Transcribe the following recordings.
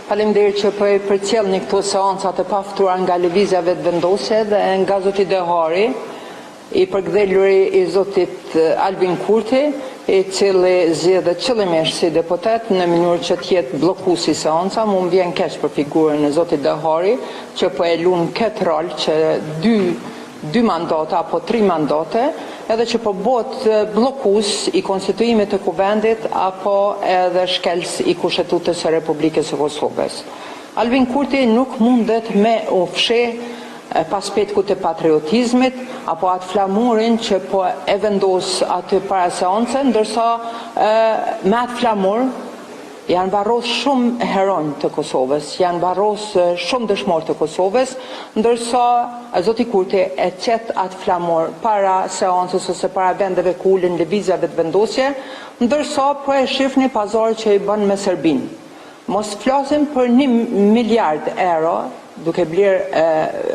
Faleminderit që po e përcjellni këto seancat e paftuara nga lëvizjeve të vendosje dhe nga zoti Dehari, i përkthjeluri i zotit Albin Kurti, i cili zgjedhë qëllimisht si deputet në mënyrë që të jetë bllokuesi i seanca. Mu më vjen keq për figurën e zotit Dehari, që po e lun këtë rol që dy mandate apo 3 mandate, edhe që po bëhet bllokues i konstituimit të kuvendit apo edhe shkelës i Kushtetues së Republikës së Kosovës. Albin Kurti nuk mundet me u fsheh pas petkut të patriotizmit apo atë flamurin që po e vendos aty para seance, ndërsa me atë flamur janë varros shumë heronj të Kosovës, janë varros shumë dëshmorë të Kosovës, ndërsa zoti Kurti e qet atë flamur para seancës ose para vendeve ku ulin lëvizjeve të vendosje, ndërsa po e shifni pazarin që i bën me Serbinë. Mos flasim për 1 miliard euro duke bler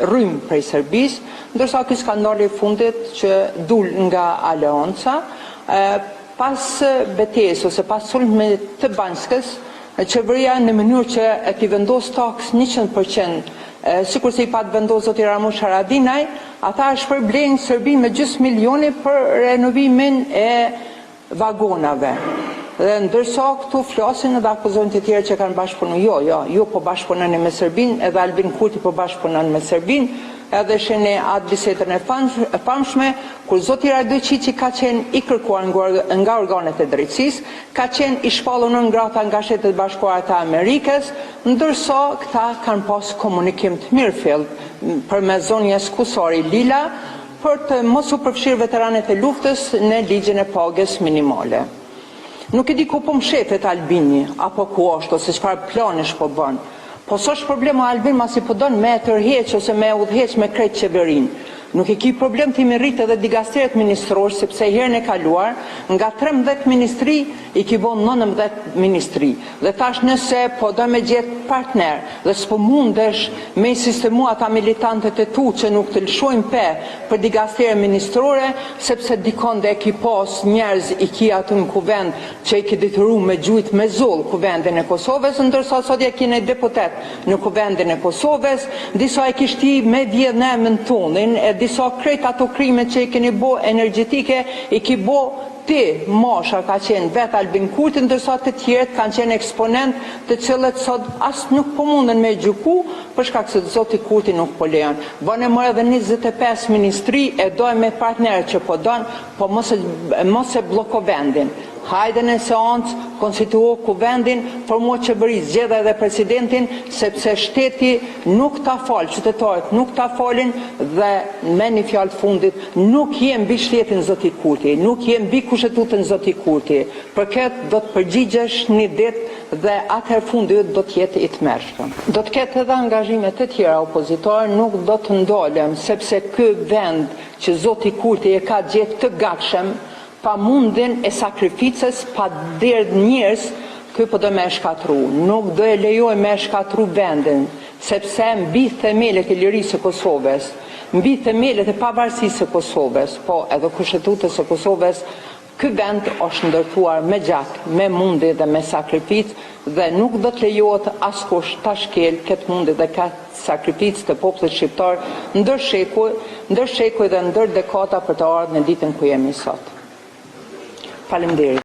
rrym prej Serbisë, ndërsa ky skandali i fundit që dul nga Aleanca, pas betejës ose pas sulmit të Banskës, qeveria në mënyrë që e t'i vendos taks 100%, sikur se i pat vendos zoti Ramush Haradinaj, ata shpërblejnë Serbinë me gjysmë milioni për renovimin e vagonave. Dhe ndërsa këtu flasin edhe akuzojnë të tjerë që kanë bashkëpunu. Jo po bashkëpunoni me Serbinë, edhe Albin Kurti po bashkëpunon me Serbinë, edhe sheni atë bisedën e famshme, kur zoti Radojqiqi ka qenë i kërkuar nga organet e drejtësisë, ka qenë i shpallur në ngrata nga Shtetet Bashkuara të Amerikës, ndërsa këta kanë pas komunikim të mirëfillt përmes zonjës Kusari Lila për të mos u përfshirë veteranet e luftës në ligjin e pagës minimale. Nuk e di ku po mshetet Albini, apo ku është, ose çfarë planesh po bën. Po s'është problema Albin masi po don me tërheq ose me udhëheq me krejt qeverinë. Nuk e ki problem të i rrit edhe digasteret ministror, sepse herën e kaluar, nga 13 ministri, i ki bon 19 ministri. Dhe tash nëse po do me gjetë partner, dhe s'po mundesh me i sistemu ata militantët e tu që nuk të lëshojnë pe për digasteret ministrore, sepse dikon dhe e ki pos njerëz i ki atë në kuvend që i ki detyru me gjujt me zoll kuvendin e Kosovës, ndërsa sot ja kine deputet në kuvendin e Kosovës, disa e kishti me vjedhnemen tonin, disa krejt ato krimet që i keni bo energetike, i ki bo ti, Masha, ka qenë vetë Albin Kurti, ndërsa të tjerët kanë qenë eksponent të cilët sot as nuk po munden me gjuku, për shkak se zoti Kurti nuk po lejon. Bën e mërë edhe 25 ministri, e dojnë me partnerët që po donë, po mos e bloko vendin. Hajde në seancë, konstituo kuvendin, formo qeveri, zgjedh edhe presidentin, sepse shteti nuk ta fal, qytetarët nuk ta falin, dhe me një fjalë fundit, nuk jem mbi shtetin zoti Kurti, nuk jem mbi Kushtetutën zoti Kurti. Për këtë do të përgjigjesh një ditë dhe atëherë fundi do të jetë i tmerrshëm. Do të ketë edhe angazhime të tjera opozitore, nuk do të ndalem, sepse ky vend që zoti Kurti e ka gjetë të gatshëm, pa mundin e sakrificës, pa derdh njerëz, ky po do me shkatru. Nuk do e lejoj me shkatru vendin, sepse mbi themelet e lirisë së Kosovës, mbi themelet e pavarësisë së Kosovës, po edhe Kushtetutës së Kosovës, ky vend është ndërtuar me gjak, me mundi dhe me sakrificë, dhe nuk do të lejohet askush ta shkel këtë mundi dhe këtë sakrificë të popullit shqiptar ndër shekuj dhe ndër dekada për të ardhur në ditën ku jemi sot. Faleminderit.